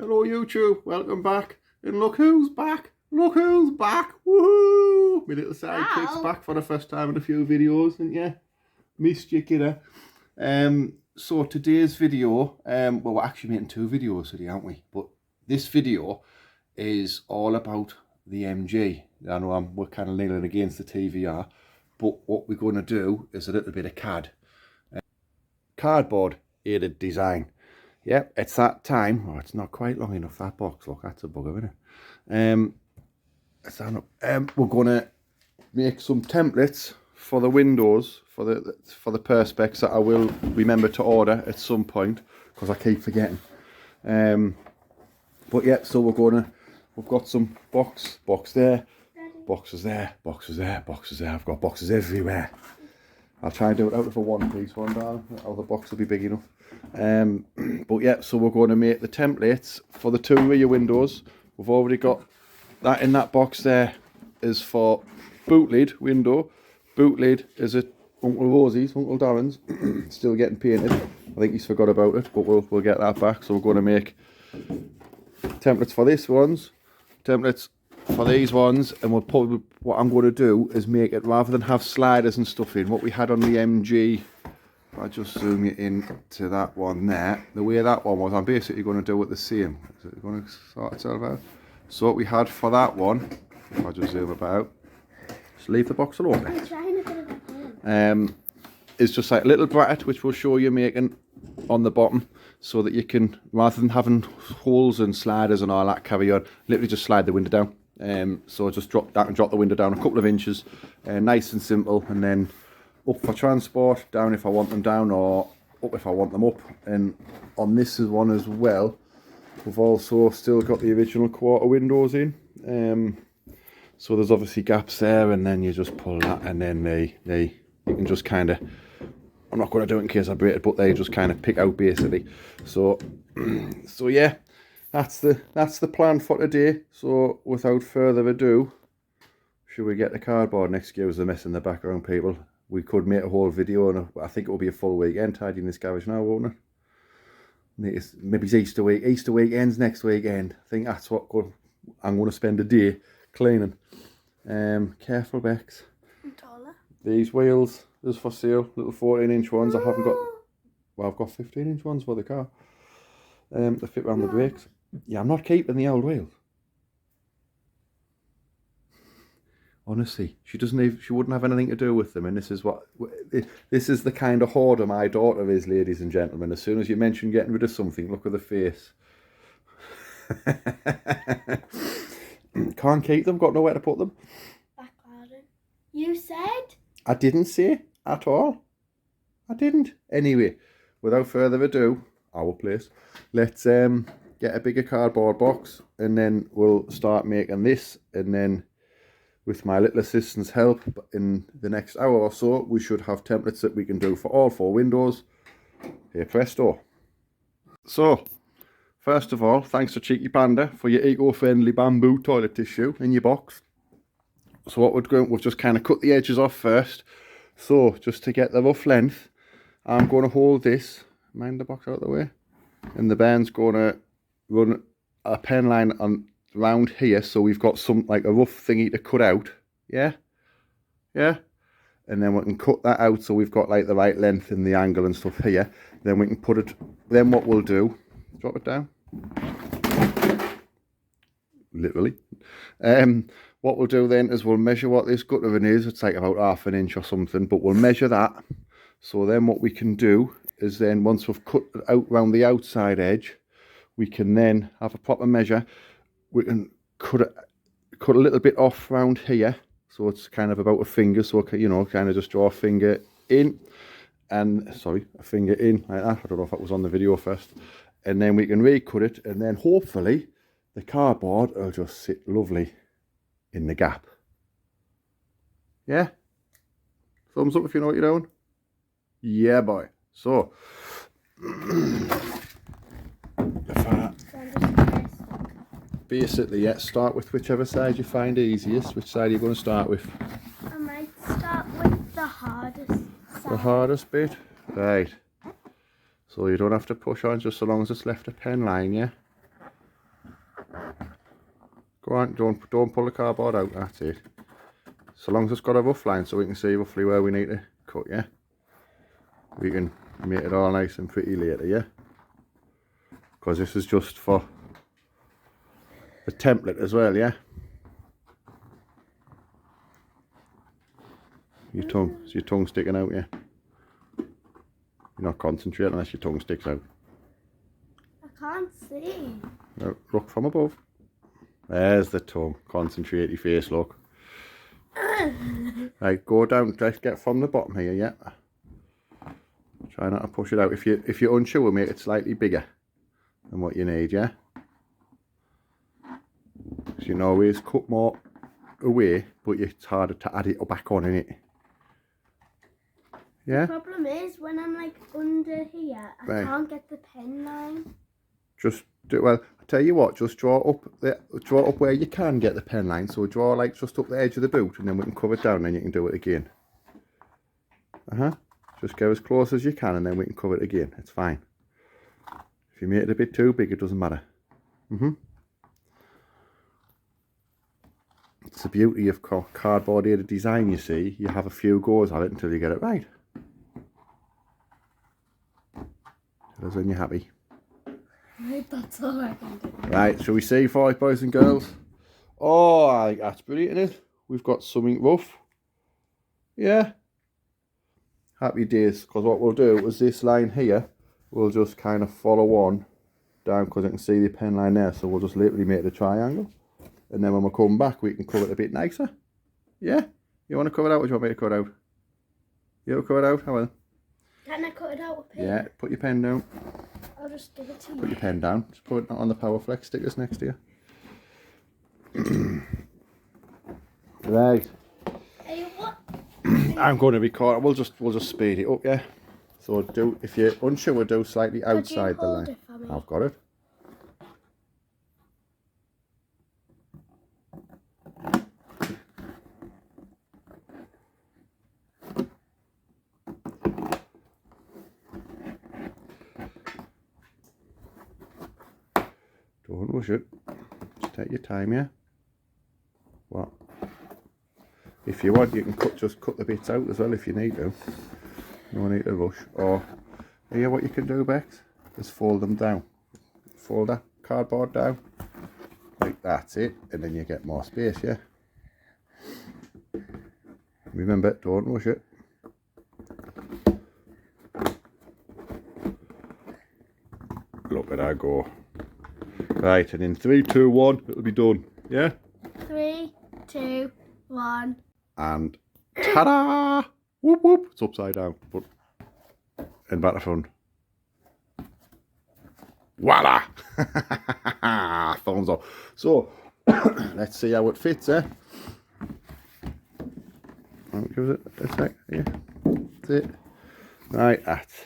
Hello YouTube, welcome back. And look who's back. Look who's back. Woohoo! My little sidekick's back for the first time in a few videos, and yeah, missed you, kiddo. So today's video, well, we're actually making two videos today, aren't we? But this video is all about the MG. I know we're kind of leaning against the TVR, but what we're going to do is a little bit of CAD. Cardboard aided design. Yep, it's that time. Oh, it's not quite long enough, that box. Look, that's a bugger, isn't it? We're going to make some templates for the windows, for the perspex that I will remember to order at some point, because I keep forgetting. But yeah, so we've got some box there, boxes there, boxes there, boxes there. I've got boxes everywhere. I'll try and do it out of a one-piece one, darling. Oh, the box will be big enough. But yeah, so we're going to make the templates for the two rear windows. We've already got that in that box there is for boot lid window. Boot lid is at Uncle Rosie's, Uncle Darren's, still getting painted. I think he's forgot about it, but we'll get that back. So we're going to make templates for this ones, templates for these ones, and we'll probably, what I'm going to do is make it, rather than have sliders and stuff in, what we had on the MG, if I just zoom you in to that one there, the way that one was, I'm basically going to do it the same. Is it going to sort itself out? So what we had for that one, if I just zoom about, just leave the box alone. I'm trying to put it in. It's just like a little bracket which we'll show you making on the bottom, so that you can, rather than having holes and sliders and all that carry on, literally just slide the window down. So just drop that and drop the window down a couple of inches, nice and simple, and then up for transport, down if I want them down, or up if I want them up. And on this one as well, we've also still got the original quarter windows in, so there's obviously gaps there, and then you just pull that, and then you can just kind of, I'm not going to do it in case I break it, but they just kind of pick out basically. So so yeah, that's the plan for today. So without further ado, should we get the cardboard? Excuse the mess in the background, people. We could make a whole video, and I think it will be a full weekend tidying this garage now, won't it? Maybe it's Easter week. Easter weekend's next weekend. I think that's what I'm going to spend a day cleaning. Careful, Bex. These wheels is for sale, little 14-inch ones. I haven't got, well, I've got 15-inch ones for the car. They fit around the brakes. Yeah, I'm not keeping the old wheels. Honestly, she wouldn't have anything to do with them, and this is the kind of hoarder my daughter is, ladies and gentlemen. As soon as you mention getting rid of something, look at the face. Can't keep them, got nowhere to put them. Back garden. You said? I didn't say at all. I didn't. Anyway, without further ado, our place. Let's get a bigger cardboard box, and then we'll start making this, and then with my little assistant's help, in the next hour or so, we should have templates that we can do for all four windows. Here presto. So, first of all, thanks to Cheeky Panda for your eco-friendly bamboo toilet tissue in your box. So what we're doing, we've just kind of cut the edges off first. So, just to get the rough length, I'm going to hold this, mind the box out of the way, and the band's going to run a pen line on around here, so we've got some, like a rough thingy to cut out. Yeah, and then we can cut that out, so we've got like the right length and the angle and stuff here. Then we can put it, then what we'll do, drop it down, literally. What we'll do then is we'll measure what this guttering is. It's like about 1/2 inch or something, but we'll measure that. So then what we can do is, then once we've cut it out around the outside edge, we can then have a proper measure. We can cut a little bit off around here, so it's kind of about a finger, so you know, kind of just draw a finger in, and sorry, a finger in like that. I don't know if that was on the video first, and then we can recut it, and then hopefully the cardboard will just sit lovely in the gap. Yeah, thumbs up if you know what you're doing. Yeah, boy. So basically, yeah, start with whichever side you find easiest. Which side are you going to start with? I might start with the hardest side. The hardest bit? Right. So you don't have to push on, just so long as it's left a pen line, yeah? on, don't pull the cardboard out, that's it. So long as it's got a rough line so we can see roughly where we need to cut, yeah? We can make it all nice and pretty later, yeah? Because this is just for the template as well, yeah? Is your tongue sticking out, yeah? You're not concentrating unless your tongue sticks out. I can't see. No, look from above. There's the tongue. Concentrate your face, look. Right, go down, just get from the bottom here, yeah? Try not to push it out. If you're unsure, make it slightly bigger than what you need, yeah? So you can always cut more away, but it's harder to add it back on, innit? Yeah? The problem is when I'm like under here, I can't get the pen line. Just do, well, I tell you what, just draw up where you can get the pen line. So draw like just up the edge of the boot, and then we can cover it down, and then you can do it again. Just go as close as you can, and then we can cover it again. It's fine. If you make it a bit too big, it doesn't matter. It's the beauty of cardboard here, the design, you see. You have a few goes at it until you get it right. That's when you're happy. That's all I can do. Right, shall we see for it, boys and girls? Oh, I think that's brilliant, isn't it? We've got something rough. Yeah. Happy days, because what we'll do is this line here, we'll just kind of follow on down, because I can see the pen line there, so we'll just literally make the triangle. And then when we come back, we can cover it a bit nicer. Yeah? You want to cover it out, or do you want me to cut it out? You want to cut it out? How well? Can I cut it out with pen? Yeah, put your pen down. I'll just give it to you. Put your pen down. Just put it on the power flex stickers next to you. Right. Hey, what? I'm going to record. We'll just speed it up, yeah. So do, if you're unsure, we'll do slightly outside the line. I've got it. Don't rush it. Just take your time, yeah. What? If you want, you can just cut the bits out as well if you need to. No need to rush. Or here, what you can do, Bex, is fold them down. Fold that cardboard down. Like that's it, and then you get more space, yeah. Remember, don't rush it. Look at that go. Right, and in 3, 2, 1, it'll be done. Yeah? 3, 2, 1. And ta-da! Whoop whoop! It's upside down, but and back to front. Voila! Thumbs up. So let's see how it fits, eh? I'll give it a sec. Yeah, that's it. Right, that's.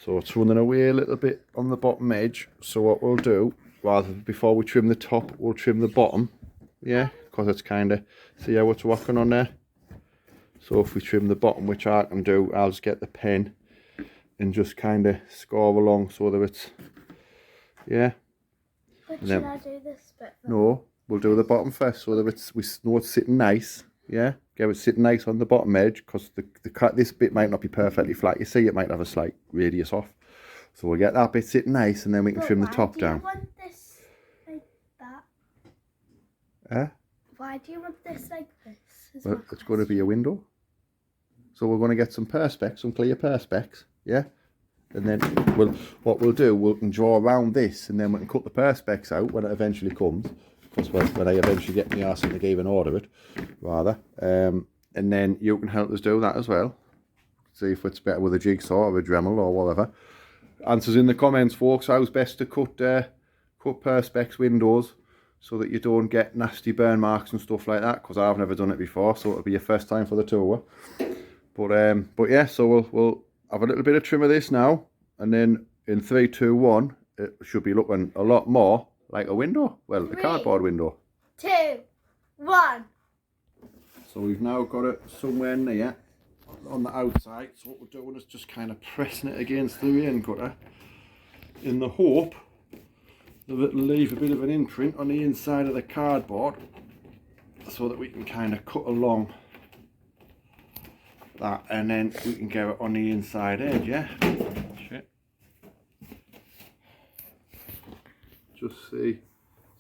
So it's running away a little bit on the bottom edge. So what we'll do, rather before we trim the top, we'll trim the bottom. Yeah, because it's kind of, see how it's working on there. So if we trim the bottom, which I can do, I'll just get the pen and just kind of score along so that it's, yeah. But should I do this bit first? No, we'll do the bottom first so that we know it's sitting nice. Yeah, get it sitting nice on the bottom edge, because this bit might not be perfectly flat. You see, it might have a slight radius off. So we'll get that bit sitting nice, and then we can trim the top down. Why do you want this like that? Eh? Why do you want this like this? Well, it's going to be a window. So we're going to get some perspex, some clear perspex, yeah? And then what we'll do, we can draw around this, and then we can cut the perspex out when it eventually comes. Because when I eventually get my arse in the game and order it, rather. And then you can help us do that as well. See if it's better with a jigsaw or a Dremel or whatever. Answers in the comments, folks. How's best to cut perspex windows so that you don't get nasty burn marks and stuff like that, because I've never done it before, so it'll be your first time for the tour. But yeah, so we'll have a little bit of trim of this now, and then in 3, 2, 1, it should be looking a lot more like a window. Well, a cardboard window. 2, 1. So we've now got it somewhere near on the outside. So what we're doing is just kind of pressing it against the rain cutter in the hope so that it'll leave a bit of an imprint on the inside of the cardboard, so that we can kind of cut along that, and then we can get it on the inside edge. Yeah. Shit. Just see.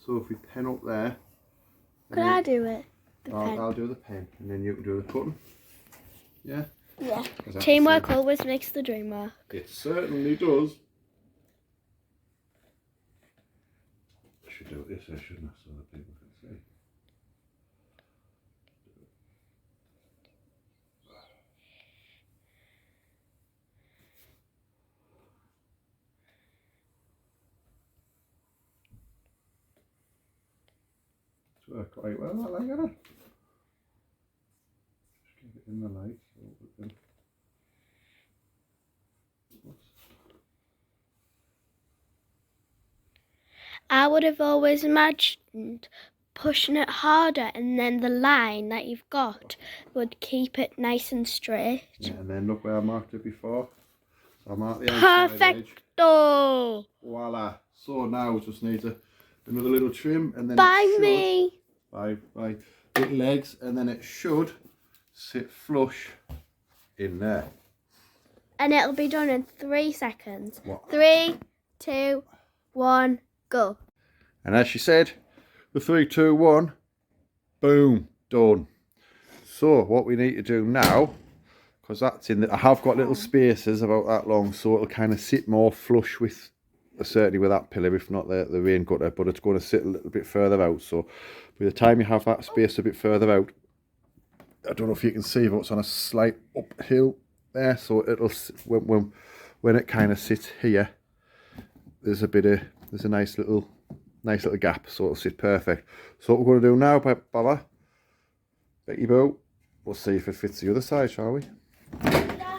So if we pen up there. Could I do it? I'll do the pen, and then you can do the cutting. Yeah? Yeah. Teamwork always makes the dream work. It certainly does. I should do it this way, shouldn't I, so that people can see. It's worked quite well, I like it. Just keep it in the light so we can. I would have always imagined pushing it harder, and then the line that you've got would keep it nice and straight. Yeah, and then look where I marked it before. So I marked the outside edge. Perfecto! Voila. So now it just needs another little trim, and then By me! By little legs, and then it should sit flush in there. And it'll be done in 3 seconds. What? 3, 2, 1, go. And as she said, the 3, 2, 1, boom, done. So what we need to do now, because that's in the, I have got little spaces about that long, so it'll kind of sit more flush with, certainly with that pillar, if not the rain gutter, but it's going to sit a little bit further out. So by the time you have that space a bit further out, I don't know if you can see, but it's on a slight uphill there, so it'll, when it kind of sits here, there's a nice little gap, so it'll sit perfect. So what we're going to do now, Baba, Becky Boo, we'll see if it fits the other side, shall we? Yeah.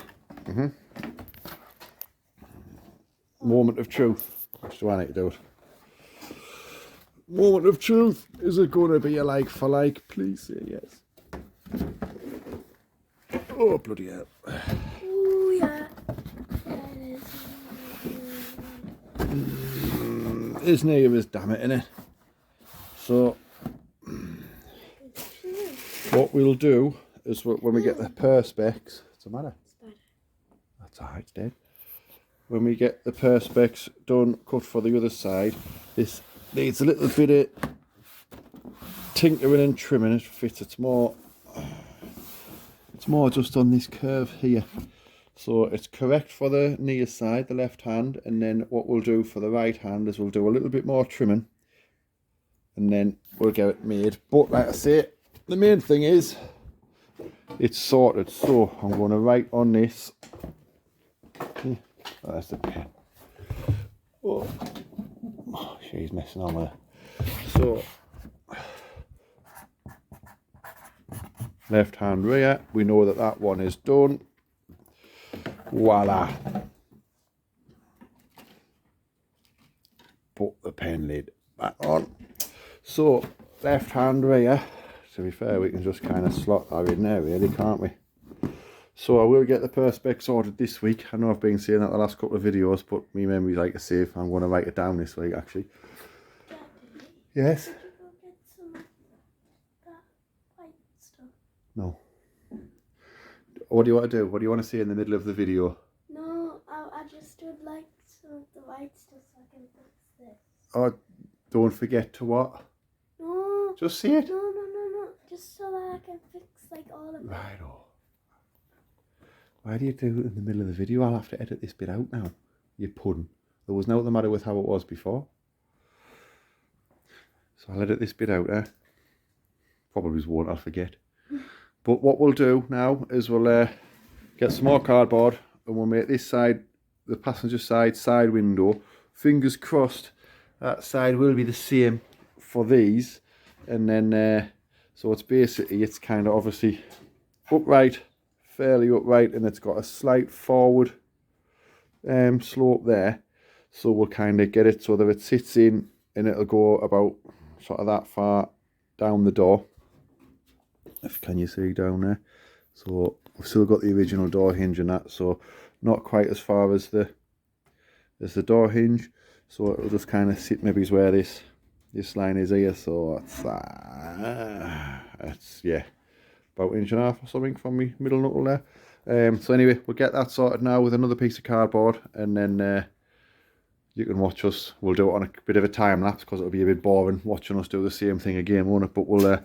Moment of truth. Do I need to do it? Moment of truth. Is it going to be a like for like? Please say yes. Oh, bloody hell. Ooh, yeah. It's near as damn it, innit? So, what we'll do is when we get the perspex, what's the matter? That's alright, it's dead. When we get the perspex done, cut for the other side, this needs a little bit of tinkering and trimming. It fits. It's more just on this curve here. So it's correct for the near side, the left hand, and then what we'll do for the right hand is we'll do a little bit more trimming, and then we'll get it made. But like I say, the main thing is it's sorted. So I'm going to write on this. Oh, that's the pen. Oh, she's messing on with it. So left hand rear, we know that that one is done. Voila. Put the pen lid back on. So left hand rear, to be fair, we can just kind of slot that in there really, can't we? So I will get the perspex ordered this week. I know I've been saying that the last couple of videos, but me memory like to save. I'm going to write it down this week actually. Daddy, yes? did you go get some of that white stuff? No. What do you want to do? What do you want to see in the middle of the video? No, I just would like some of the white stuff so I can fix this. Oh, don't forget to what? No. Just see it? No. Just so that I can fix like all of it. Right-o. Why do you do it in the middle of the video? I'll have to edit this bit out now. You pudding. There was no the matter with how it was before. So I'll edit this bit out there. Probably won't, I'll forget. But what we'll do now is we'll get some more cardboard and we'll make this side, the passenger side window. Fingers crossed that side will be the same for these. And then, so it's basically, it's kind of obviously upright, fairly upright, and it's got a slight forward slope there. So we'll kind of get it so that it sits in and it'll go about sort of that far down the door. Can you see down there? So we've still got the original door hinge and that, so not quite as far as the door hinge. So it'll just kind of sit maybe where this line is here. So it's yeah, about 1.5 inches or something from me middle knuckle there. So anyway, we'll get that sorted now with another piece of cardboard, and then you can watch us. We'll do it on a bit of a time lapse because it'll be a bit boring watching us do the same thing again, won't it? But we'll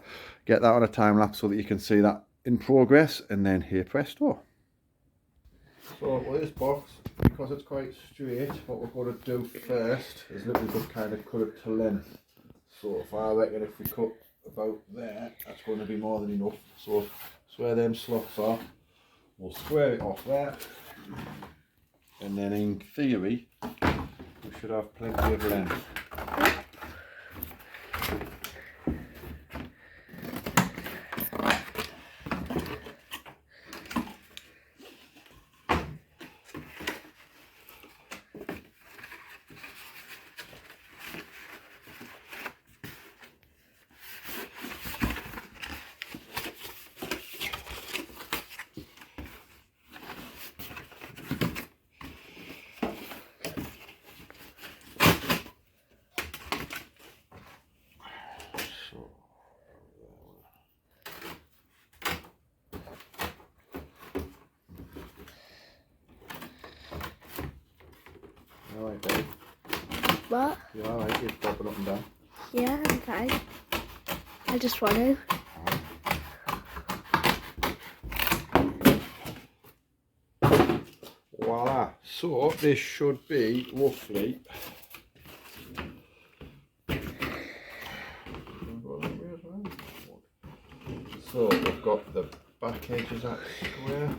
get that on a time lapse so that you can see that in progress, and then here presto. So with this box, because it's quite straight, what we're going to do first is literally just kind of cut it to length. So if I reckon if we cut about there, that's going to be more than enough. So where them slots are, we'll square it off there, and then in theory we should have plenty of length. Alright, Dave. What? You alright? You're bobbing up and down. Yeah, I'm fine. I just want to. Voila. So this should be roughly so we've got the back edges at square.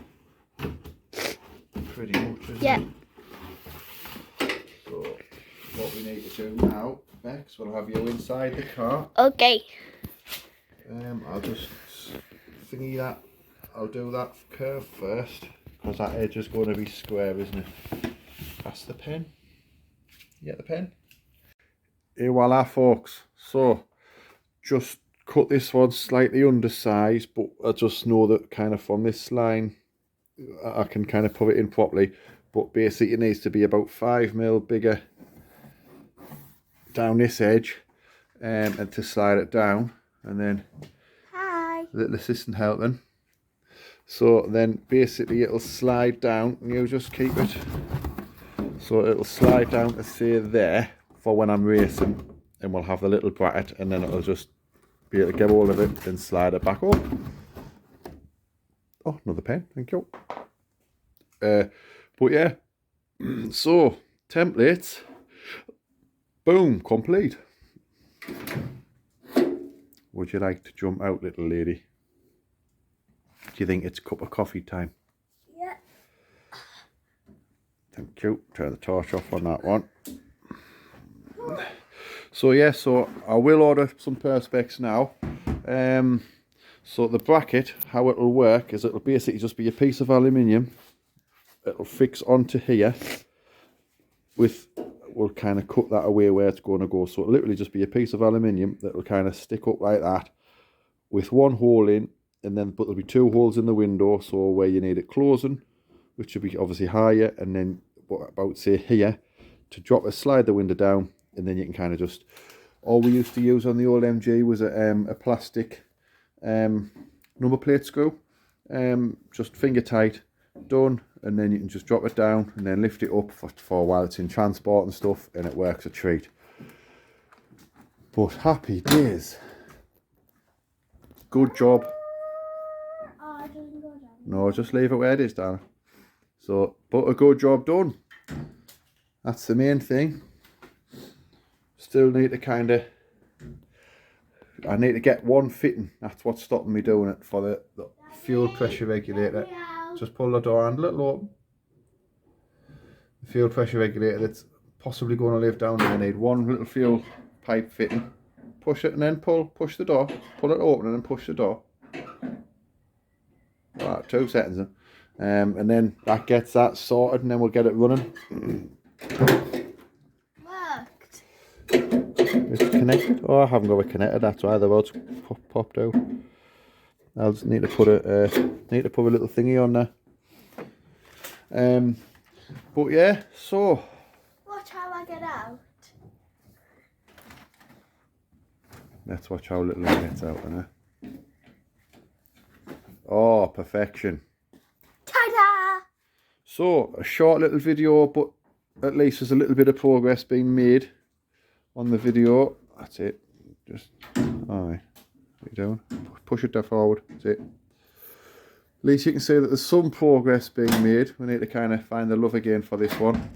Pretty much, isn't Yeah. it? So what we need to do now, Bex, we'll have you inside the car. Okay. I'll just thingy that. I'll do that curve first because that edge is going to be square, isn't it? That's the pen. You get the pen? Here, voila, folks. So just cut this one slightly undersized, but I just know that kind of from this line I can kind of put it in properly. But basically it needs to be about 5mm bigger down this edge, and to slide it down, and then Hi. little assistant helping. So then basically it'll slide down, and you just keep it. So it'll slide down to say there for when I'm racing, and we'll have the little bracket, and then it'll just be able to get all of it and slide it back up. Oh, another pen, thank you. But yeah, so templates, boom, complete. Would you like to jump out, little lady? Do you think it's a cup of coffee time? Yeah. Thank you. Turn the torch off on that one. So yeah, so I will order some perspex now. So the bracket, how it'll work is it'll basically just be a piece of aluminium. It'll fix onto here with, we'll kind of cut that away where it's going to go. So it'll literally just be a piece of aluminium that'll kind of stick up like that with one hole in, and then but there'll be two holes in the window, so where you need it closing, which will be obviously higher, and then about say here to drop a slide the window down, and then you can kind of just, all we used to use on the old MG was a plastic number plate screw, just finger tight, done, and then you can just drop it down and then lift it up for a while it's in transport and stuff, and it works a treat. But happy days. Good job. Oh, it doesn't go down. No, just leave it where it is, Dana. So, but a good job done. That's the main thing. Still need to kind of, I need to get one fitting. That's what's stopping me doing it for the fuel pressure regulator. Just pull the door handle, it'll open. The fuel pressure regulator that's possibly going to live down there. I need one little fuel pipe fitting. Push it and then push the door. Pull it open and then push the door. Right, 2 seconds. And then that gets that sorted, and then we'll get it running. Worked. It's connected. Oh, I haven't got it connected. That's why the rod's popped out. I'll just need to put a little thingy on there. But yeah, so Watch how I get out. Let's watch how little it gets out in it. Oh, perfection. Ta-da! So, a short little video, but at least there's a little bit of progress being made on the video. That's it. Just, alright. What are you doing? Push it down forward. That's it. At least you can see that there's some progress being made. We need to kind of find the love again for this one.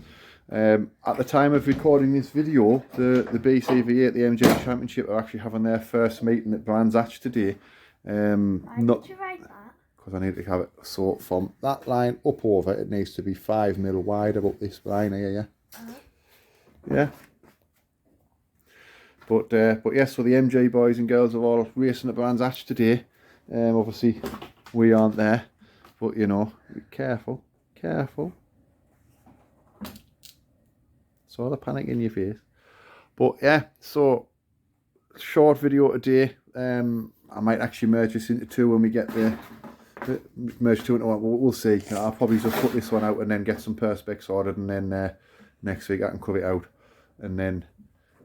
At the time of recording this video, the BC V8, the MGB Championship, are actually having their first meeting at Brands Hatch today. Why did you write that? Because I need to have it, so from that line up over, it needs to be 5 mil wide about this line here, yeah? Yeah. But yes, so the MG boys and girls are all racing at Brands Hatch today. Obviously, we aren't there, but you know, be careful, careful. Saw the panic in your face. But yeah, so short video today. I might actually merge this into two when we get the merge two into one. We'll see. I'll probably just put this one out and then get some perspex ordered, and then next week I can cut it out and then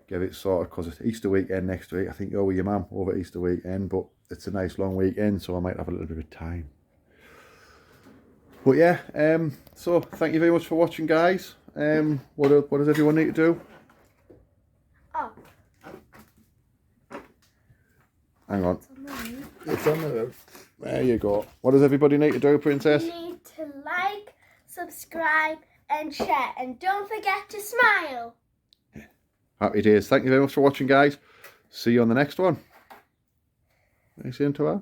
get it sorted, because it's Easter weekend next week. I think you're with your mum over Easter weekend, but it's a nice long weekend, so I might have a little bit of time. But yeah, so thank you very much for watching, guys. What does everyone need to do? Oh. Hang on. It's on the road. There you go. What does everybody need to do, Princess? You need to like, subscribe and share, and don't forget to smile. Happy days. Thank you very much for watching, guys. See you on the next one. Are you saying to her?